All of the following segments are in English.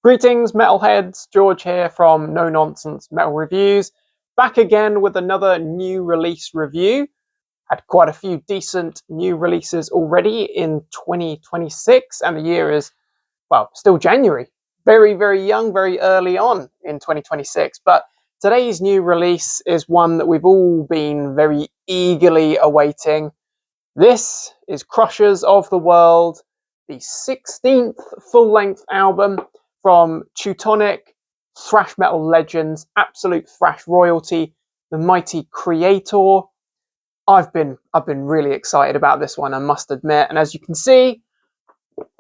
Greetings, metalheads. George here from No Nonsense Metal Reviews. Back again with another new release review. Had quite a few decent new releases already in 2026, and the year is, well, still January. Very, very young, very early on in 2026. But today's new release is one that we've all been very eagerly awaiting. This is Krushers of the World, the 16th full-length album from Teutonic Thrash Metal legends, absolute thrash royalty, the mighty Kreator. I've been really excited about this one, I must admit. And as you can see,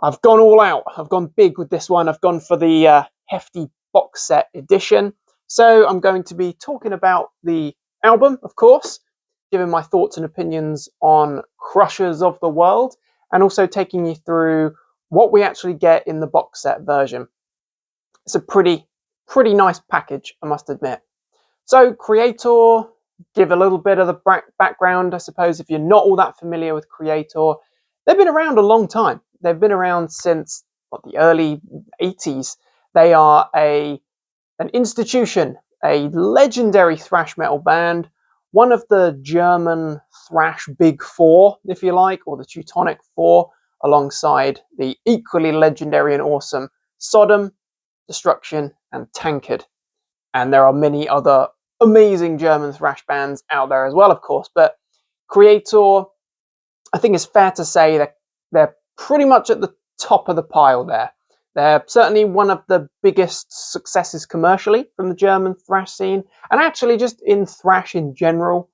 I've gone all out. I've gone big with this one. I've gone for the hefty box set edition. So I'm going to be talking about the album, of course, giving my thoughts and opinions on Krushers of the World, and also taking you through what we actually get in the box set version. It's a pretty nice package, I must admit. So Kreator, give a little bit of the background, I suppose, if you're not all that familiar with Kreator. They've been around a long time. They've been around since the early 80s. They are an institution, a legendary thrash metal band, one of the German thrash big four, if you like, or the Teutonic four, alongside the equally legendary and awesome Sodom, Destruction, and Tankard. And there are many other amazing German thrash bands out there as well, of course. But Kreator, I think it's fair to say that they're pretty much at the top of the pile there. They're certainly one of the biggest successes commercially from the German thrash scene, and actually just in thrash in general,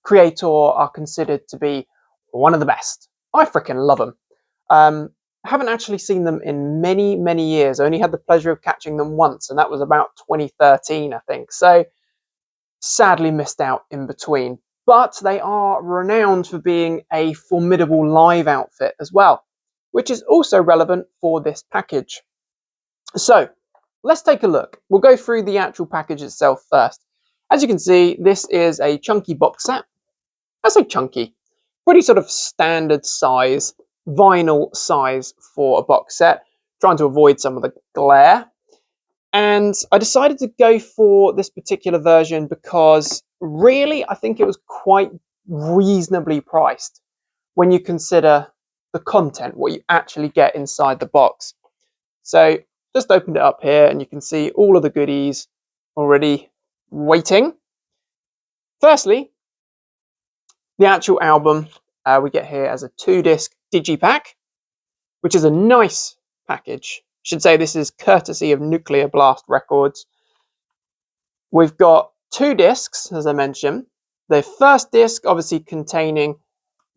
Kreator are considered to be one of the best. I freaking love them. I haven't actually seen them in many years. I only had the pleasure of catching them once, and that was about 2013, I think. So sadly missed out in between. But they are renowned for being a formidable live outfit as well, which is also relevant for this package. So let's take a look. We'll go through the actual package itself first. As you can see, this is a chunky box set. I say chunky, pretty sort of standard size, vinyl size for a box set, trying to avoid some of the glare. And I decided to go for this particular version because really I think it was quite reasonably priced when you consider the content, what you actually get inside the box. So just opened it up here and you can see all of the goodies already waiting. Firstly, the actual album we get here as a 2-disc digipack, which is a nice package. I should say this is courtesy of Nuclear Blast Records. We've got 2 discs, as I mentioned. The first disc obviously containing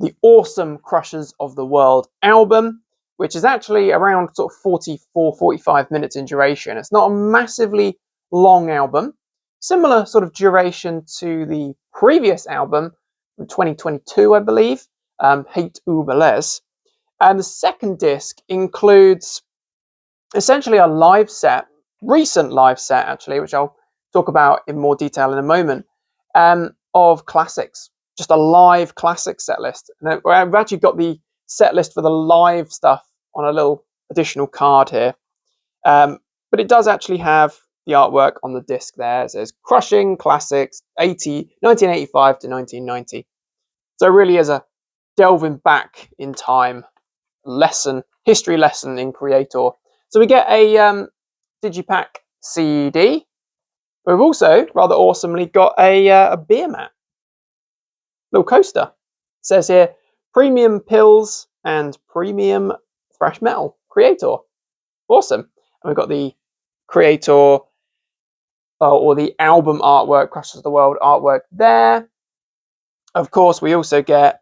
the awesome Krushers of the World album, which is actually around sort of 44-45 minutes in duration. It's not a massively long album. Similar sort of duration to the previous album from 2022, I believe, Hate Überles. And the second disc includes essentially a live set, recent live set actually, which I'll talk about in more detail in a moment, of classics. Just a live classic set list. And I've actually got the set list for the live stuff on a little additional card here. But it does actually have the artwork on the disc there. It says Crushing Classics 1985 to 1990. So it really is a delving back in time history lesson in Kreator. So we get a digipack CD. We've also, rather awesomely, got a beer mat. Little coaster. It says here, Premium Pills and Premium Thrash Metal, Kreator. Awesome. And we've got the Kreator, or the album artwork, Krushers of the World artwork there. Of course, we also get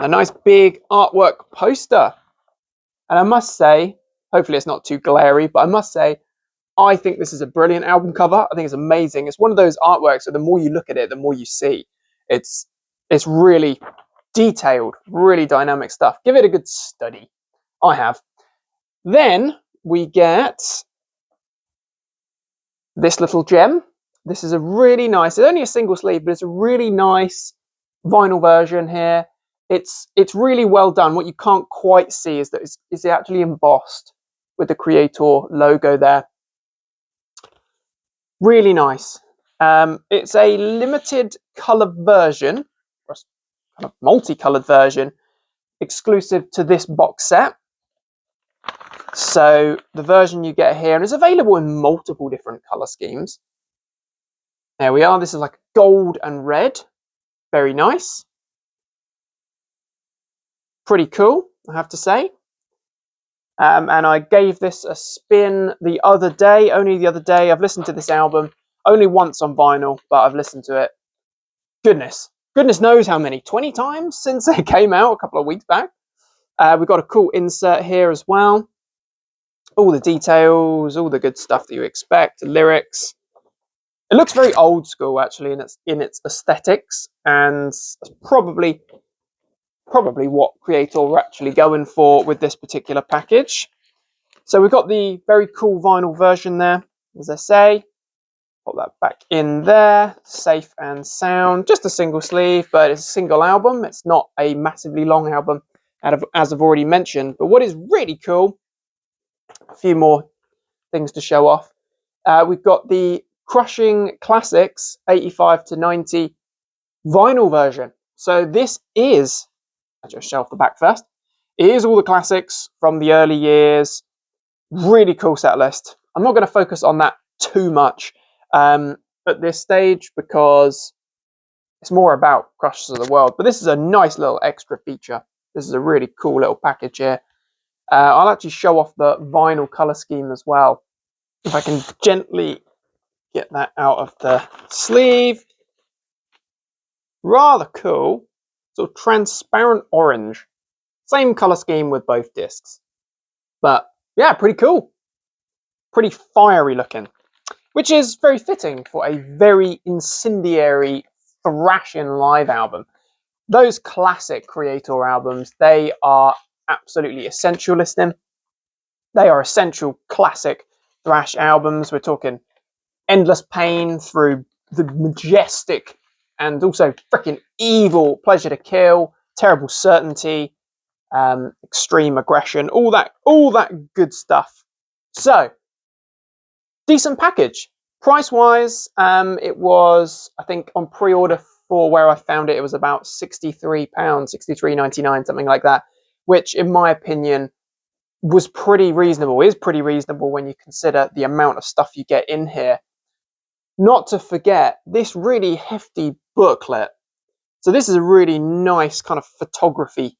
a nice big artwork poster. And I must say, hopefully it's not too glary, but I must say, I think this is a brilliant album cover. I think it's amazing. It's one of those artworks, so the more you look at it, the more you see. It's really detailed, really dynamic stuff. Give it a good study. I have. Then we get this little gem. This is a really nice, it's only a single sleeve, but it's a really nice vinyl version here. It's really well done. What you can't quite see is that it's actually embossed with the Kreator logo there. Really nice. It's a limited color version, or kind of multicolored version, exclusive to this box set. So the version you get here, and it's available in multiple different color schemes. There we are. This is like gold and red. Very nice. Pretty cool, I have to say. And I gave this a spin the other day, only the other day. I've listened to this album only once on vinyl, but I've listened to it, goodness knows how many, 20 times since it came out a couple of weeks back. We've got a cool insert here as well. All the details, all the good stuff that you expect, the lyrics. It looks very old school, actually, in its aesthetics, and it's probably what Kreator were actually going for with this particular package. So we've got the very cool vinyl version there, as I say. Put that back in there, safe and sound. Just a single sleeve, but it's a single album. It's not a massively long album, as I've already mentioned. But what is really cool, a few more things to show off. We've got the Crushing Classics 85 to 90 vinyl version. So this is, I'll just show off the back first. It is all the classics from the early years. Really cool set list. I'm not going to focus on that too much at this stage because it's more about Krushers of the World. But this is a nice little extra feature. This is a really cool little package here. I'll actually show off the vinyl color scheme as well. If I can gently get that out of the sleeve. Rather cool. Sort of transparent orange. Same color scheme with both discs. But yeah, pretty cool. Pretty fiery looking. Which is very fitting for a very incendiary, thrashing live album. Those classic Kreator albums, they are absolutely essential listening. They are essential classic thrash albums. We're talking Endless Pain through the majestic and also freaking evil Pleasure to Kill, Terrible Certainty, Extreme Aggression, all that good stuff. So, decent package. Price-wise, it was, I think, on pre-order for where I found it, it was about £63, £63.99, something like that, which, in my opinion, was pretty reasonable. Is pretty reasonable when you consider the amount of stuff you get in here. Not to forget this really hefty booklet. So this is a really nice kind of photography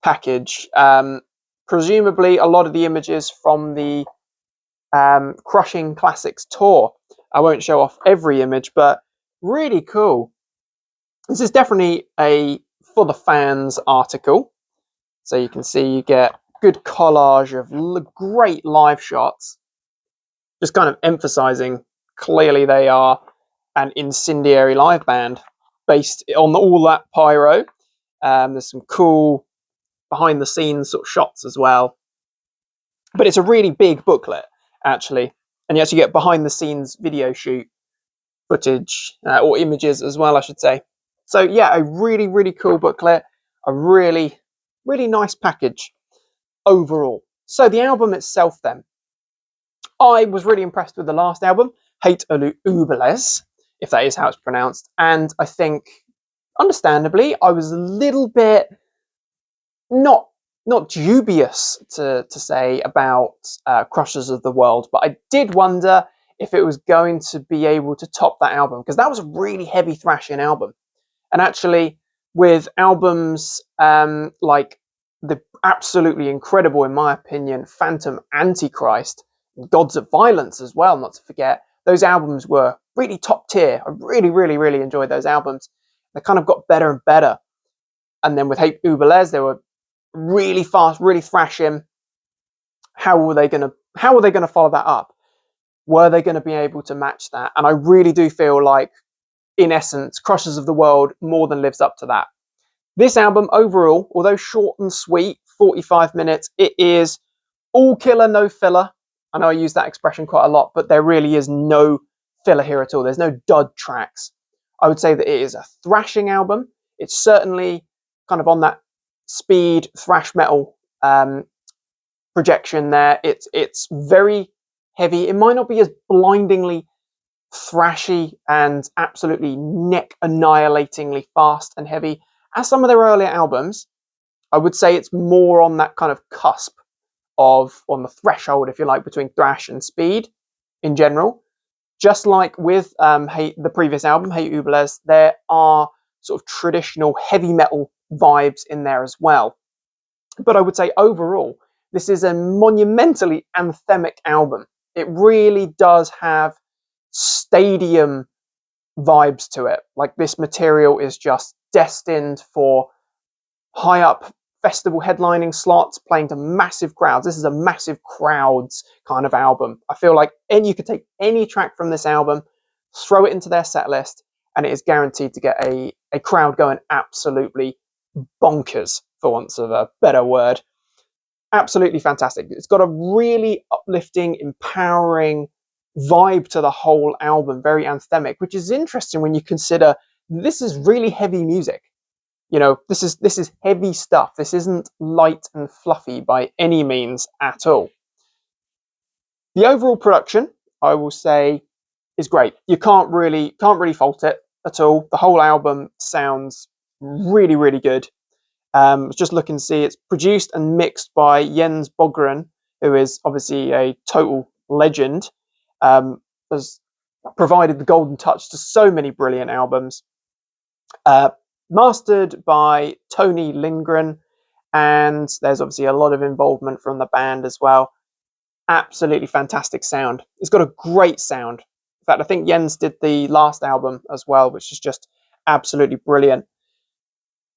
package. Presumably, a lot of the images from the Crushing Classics tour. I won't show off every image, but really cool. This is definitely a for the fans article. So you can see you get good collage of great live shots. Just kind of emphasizing clearly they are an incendiary live band based on all that pyro. There's some cool behind the scenes sort of shots as well. But it's a really big booklet, actually. And you actually get behind the scenes video shoot footage or images as well, I should say. So yeah, a really, really cool booklet. A really, really nice package overall. So the album itself then. I was really impressed with the last album, Hate Uberles, if that is how it's pronounced. And I think, understandably, I was a little bit not dubious to say about Krushers of the World, but I did wonder if it was going to be able to top that album, because that was a really heavy thrashing album. And actually, with albums like the absolutely incredible, in my opinion, Phantom Antichrist, Gods of Violence as well, not to forget, those albums were really top tier. I really, really, really enjoyed those albums. They kind of got better and better. And then with Hate Uberles, they were really fast, really thrashing. How were they going to follow that up? Were they going to be able to match that? And I really do feel like, in essence, Krushers of the World more than lives up to that. This album overall, although short and sweet, 45 minutes, it is all killer, no filler. I know I use that expression quite a lot, but there really is no filler here at all. There's no dud tracks. I would say that it is a thrashing album. It's certainly kind of on that speed thrash metal projection there. It's very heavy. It might not be as blindingly thrashy and absolutely neck annihilatingly fast and heavy as some of their earlier albums. I would say it's more on that kind of cusp of, on the threshold, if you like, between thrash and speed in general. Just like with the previous album, Hey Uberles, there are sort of traditional heavy metal vibes in there as well. But I would say overall, this is a monumentally anthemic album. It really does have stadium vibes to it. Like, this material is just destined for high up festival headlining slots, playing to massive crowds. This is a massive crowds kind of album. I feel like you could take any track from this album, throw it into their set list, and it is guaranteed to get a crowd going absolutely bonkers, for want of a better word. Absolutely fantastic. It's got a really uplifting, empowering vibe to the whole album, very anthemic, which is interesting when you consider this is really heavy music. You know, this is heavy stuff. This isn't light and fluffy by any means at all. The overall production, I will say, is great. You can't really fault it at all. The whole album sounds really, really good. I was just looking to see, it's produced and mixed by Jens Bogren, who is obviously a total legend. Has provided the golden touch to so many brilliant albums. Mastered by Tony Lindgren, and there's obviously a lot of involvement from the band as well. Absolutely fantastic sound. It's got a great sound. In fact, I think Jens did the last album as well, which is just absolutely brilliant.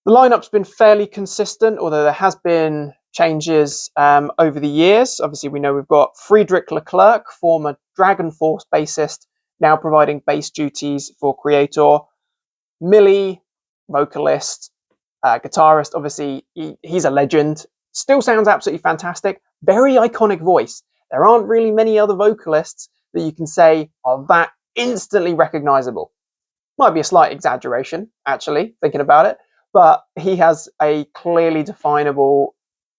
The lineup's been fairly consistent, although there has been changes over the years. Obviously, we know we've got Friedrich Leclerc, former Dragon Force bassist, now providing bass duties for Kreator. Millie, vocalist, guitarist, obviously he's a legend. Still sounds absolutely fantastic. Very iconic voice. There aren't really many other vocalists that you can say are that instantly recognizable. Might be a slight exaggeration, actually, thinking about it, but he has a clearly definable,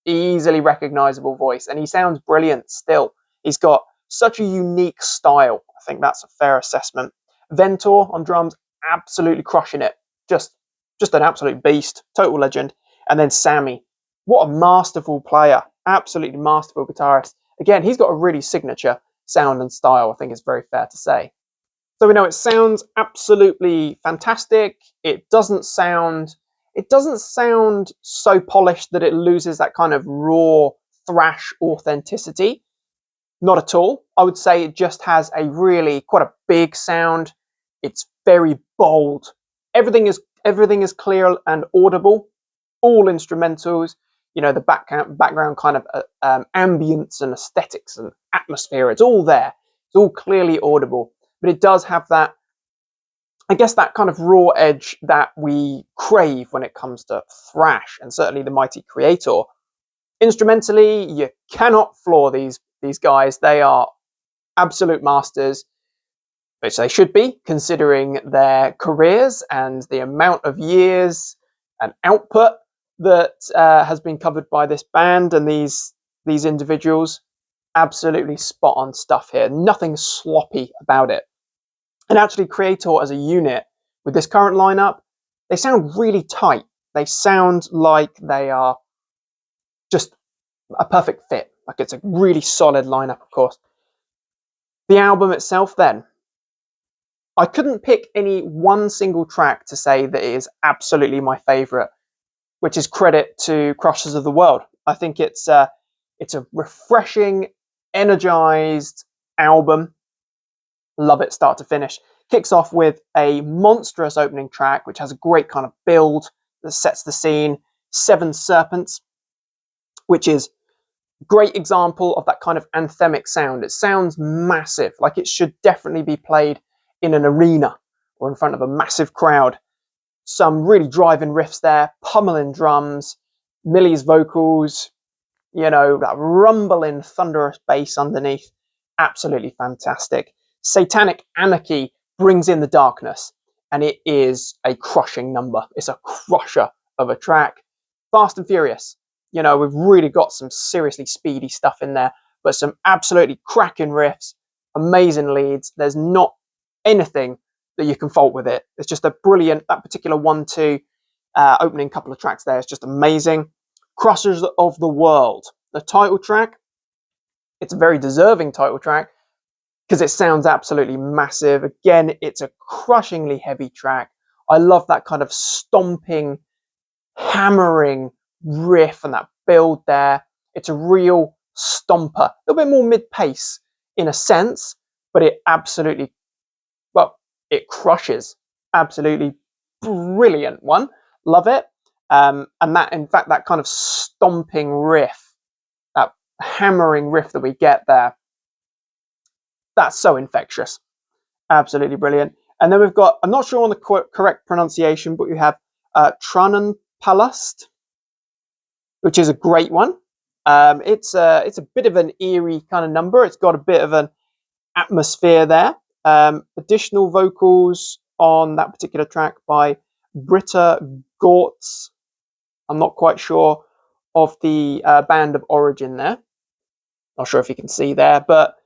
easily recognizable voice, and he sounds brilliant still. He's got such a unique style. I think that's a fair assessment. Ventor on drums, absolutely crushing it. Just an absolute beast, total legend. And then Sammy, what a masterful player, absolutely masterful guitarist. Again, he's got a really signature sound and style, I think it's very fair to say. So we know it sounds absolutely fantastic. It doesn't sound so polished that it loses that kind of raw thrash authenticity. Not at all. I would say it just has a really quite a big sound. It's very bold. Everything is clear and audible. All instrumentals. You know, the background kind of ambience and aesthetics and atmosphere. It's all there. It's all clearly audible. But it does have that, I guess, that kind of raw edge that we crave when it comes to thrash, and certainly the mighty Kreator. Instrumentally, you cannot flaw these guys. They are absolute masters, which they should be, considering their careers and the amount of years and output that has been covered by this band and these individuals. Absolutely spot on stuff here. Nothing sloppy about it. And actually, Kreator as a unit, with this current lineup, they sound really tight. They sound like they are just a perfect fit. Like, it's a really solid lineup, of course. The album itself, then, I couldn't pick any one single track to say that it is absolutely my favourite, which is credit to Krushers of the World. I think it's a refreshing, energized album. Love it start to finish. Kicks off with a monstrous opening track, which has a great kind of build that sets the scene. Seven Serpents, which is a great example of that kind of anthemic sound. It sounds massive, like it should definitely be played in an arena or in front of a massive crowd. Some really driving riffs there, pummeling drums, Millie's vocals, you know, that rumbling thunderous bass underneath. Absolutely fantastic. Satanic Anarchy brings in the darkness, and it is a crushing number. It's a crusher of a track. Fast and Furious. You know, we've really got some seriously speedy stuff in there, but some absolutely cracking riffs, amazing leads. There's not anything that you can fault with it. It's just a brilliant, that particular 1-2 opening couple of tracks there is just amazing. Krushers of the World, the title track. It's a very deserving title track because it sounds absolutely massive. Again, it's a crushingly heavy track. I love that kind of stomping, hammering riff and that build there. It's a real stomper. A little bit more mid-pace in a sense, but it absolutely, well, it crushes. Absolutely brilliant one. Love it. And that, in fact, that kind of stomping riff, that hammering riff that we get there, that's so infectious. Absolutely brilliant. And then we've got, I'm not sure on the correct pronunciation, but we have Tranenpalast, which is a great one. It's a bit of an eerie kind of number. It's got a bit of an atmosphere there. Additional vocals on that particular track by Britta Gortz. I'm not quite sure of the band of origin there. Not sure if you can see there, but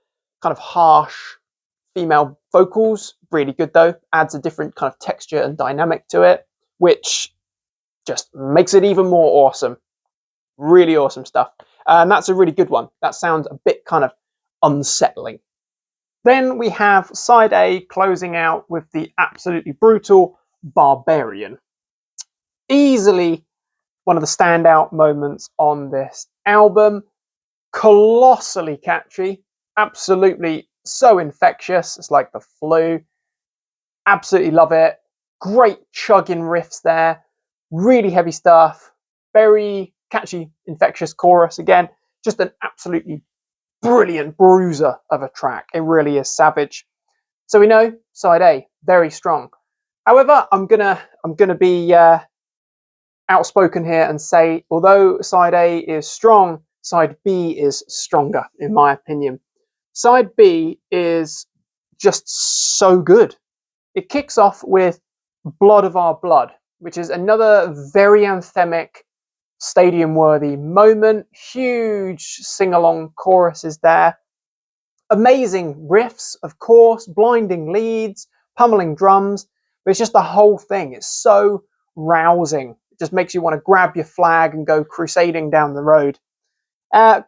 kind of harsh female vocals. Really good though. Adds a different kind of texture and dynamic to it, which just makes it even more awesome. Really awesome stuff. And that's a really good one. That sounds a bit kind of unsettling. Then we have side A closing out with the absolutely brutal Barbarian. Easily one of the standout moments on this album. Colossally catchy. Absolutely so infectious. It's like the flu. Absolutely love it. Great chugging riffs there. Really heavy stuff. Very catchy, infectious chorus. Again, just an absolutely brilliant bruiser of a track. It really is savage. So we know side A, very strong. However, I'm gonna be outspoken here and say, although side A is strong, side B is stronger, in my opinion. Side B is just so good. It kicks off with Blood of Our Blood, which is another very anthemic, stadium-worthy moment. Huge sing-along choruses there. Amazing riffs, of course, blinding leads, pummeling drums, but it's just the whole thing. It's so rousing. It just makes you want to grab your flag and go crusading down the road.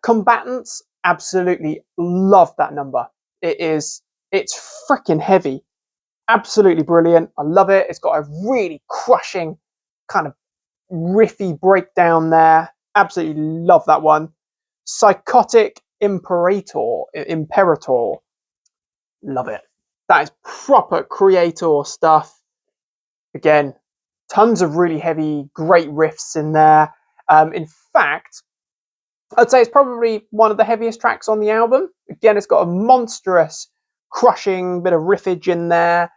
Combatants, absolutely love that number. It's freaking heavy. Absolutely brilliant. I love it. It's got a really crushing kind of riffy breakdown there. Absolutely love that one. Psychotic Imperator. Love it. That is proper Kreator stuff. Again, tons of really heavy, great riffs in there. In fact, I'd say it's probably one of the heaviest tracks on the album. Again, it's got a monstrous, crushing bit of riffage in there.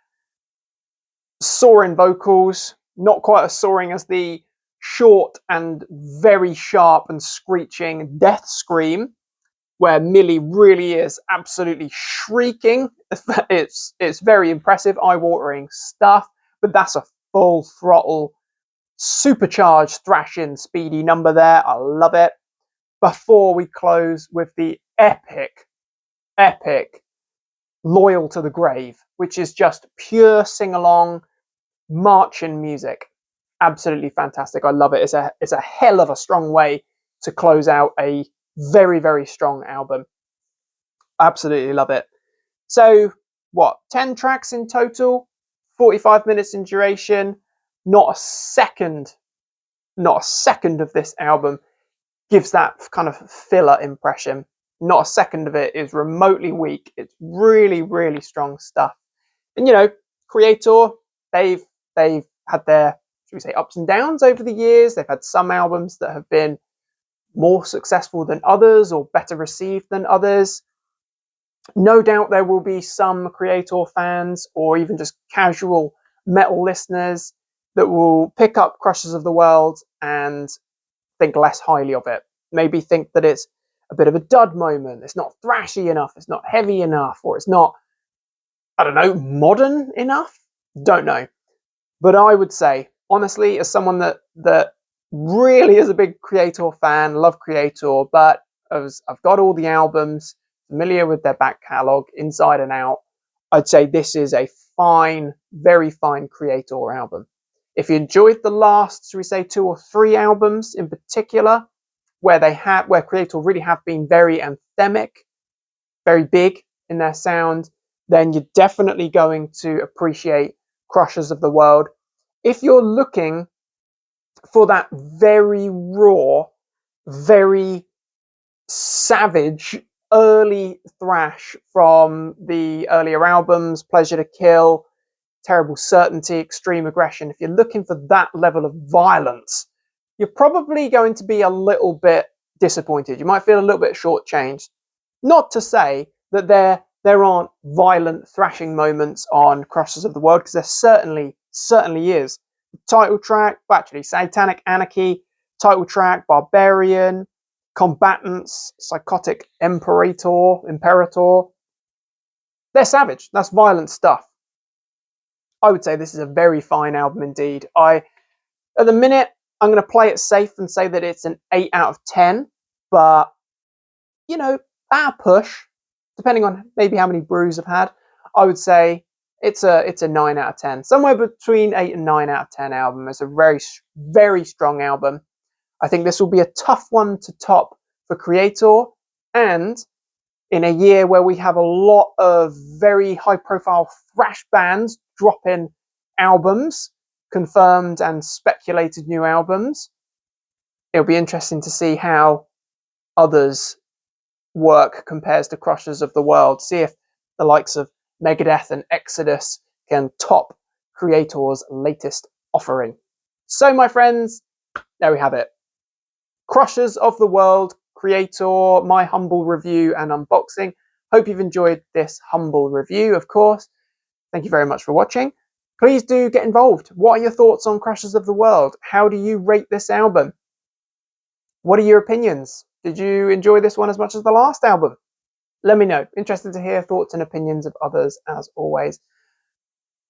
Soaring vocals, not quite as soaring as the short and very sharp and screeching Death Scream, where Millie really is absolutely shrieking. It's very impressive, eye-watering stuff, but that's a full throttle, supercharged, thrashing, speedy number there. I love it. Before we close with the epic Loyal to the Grave, which is just pure sing-along, marching music. Absolutely fantastic. I love it. It's a hell of a strong way to close out a very, very strong album. Absolutely love it. So, what, 10 tracks in total, 45 minutes in duration. Not a second of this album gives that kind of filler impression. Not a second of it is remotely weak. It's really, really strong stuff. And you know, Kreator, they've had their, should we say, ups and downs over the years. They've had some albums that have been more successful than others or better received than others. No doubt there will be some Kreator fans or even just casual metal listeners that will pick up Krushers of the World and think less highly of it. Maybe think that it's a bit of a dud moment. It's not thrashy enough. It's not heavy enough. Or it's not, I don't know, modern enough. Don't know. But I would say, honestly, as someone that really is a big Kreator fan, love Kreator, but as I've got all the albums, familiar with their back catalogue inside and out, I'd say this is a fine, very fine Kreator album. If you enjoyed the last, should we say, 2 or 3 albums in particular, where Kreator really have been very anthemic, very big in their sound, then you're definitely going to appreciate Krushers of the World. If you're looking for that very raw, very savage early thrash from the earlier albums, Pleasure to Kill, Terrible Certainty, Extreme Aggression, if you're looking for that level of violence, you're probably going to be a little bit disappointed. You might feel a little bit shortchanged. Not to say that there aren't violent thrashing moments on Krushers of the World, because there certainly is. The title track, actually Satanic Anarchy, title track, Barbarian, Combatants, Psychotic Imperator. They're savage. That's violent stuff. I would say this is a very fine album indeed. At the minute, I'm going to play it safe and say that it's an 8 out of 10. But, you know, at a push, depending on maybe how many brews I've had, I would say it's a 9 out of 10. Somewhere between 8 and 9 out of 10 album. It's a very, very strong album. I think this will be a tough one to top for Kreator. And in a year where we have a lot of very high-profile thrash bands dropping albums, confirmed and speculated new albums, it'll be interesting to see how others' work compares to Krushers of the World. See if the likes of Megadeth and Exodus can top Kreator's latest offering. So, my friends, there we have it. Krushers of the World, Kreator, my humble review and unboxing. Hope you've enjoyed this humble review, of course. Thank you very much for watching. Please do get involved. What are your thoughts on Krushers of the World? How do you rate this album? What are your opinions? Did you enjoy this one as much as the last album? Let me know. Interested to hear thoughts and opinions of others, as always.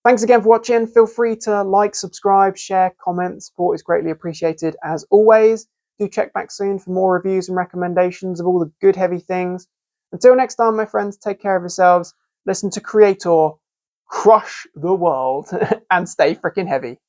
Thanks again for watching. Feel free to like, subscribe, share, comment. Support is greatly appreciated, as always. Do check back soon for more reviews and recommendations of all the good, heavy things. Until next time, my friends, take care of yourselves. Listen to Kreator, crush the world, and stay freaking heavy.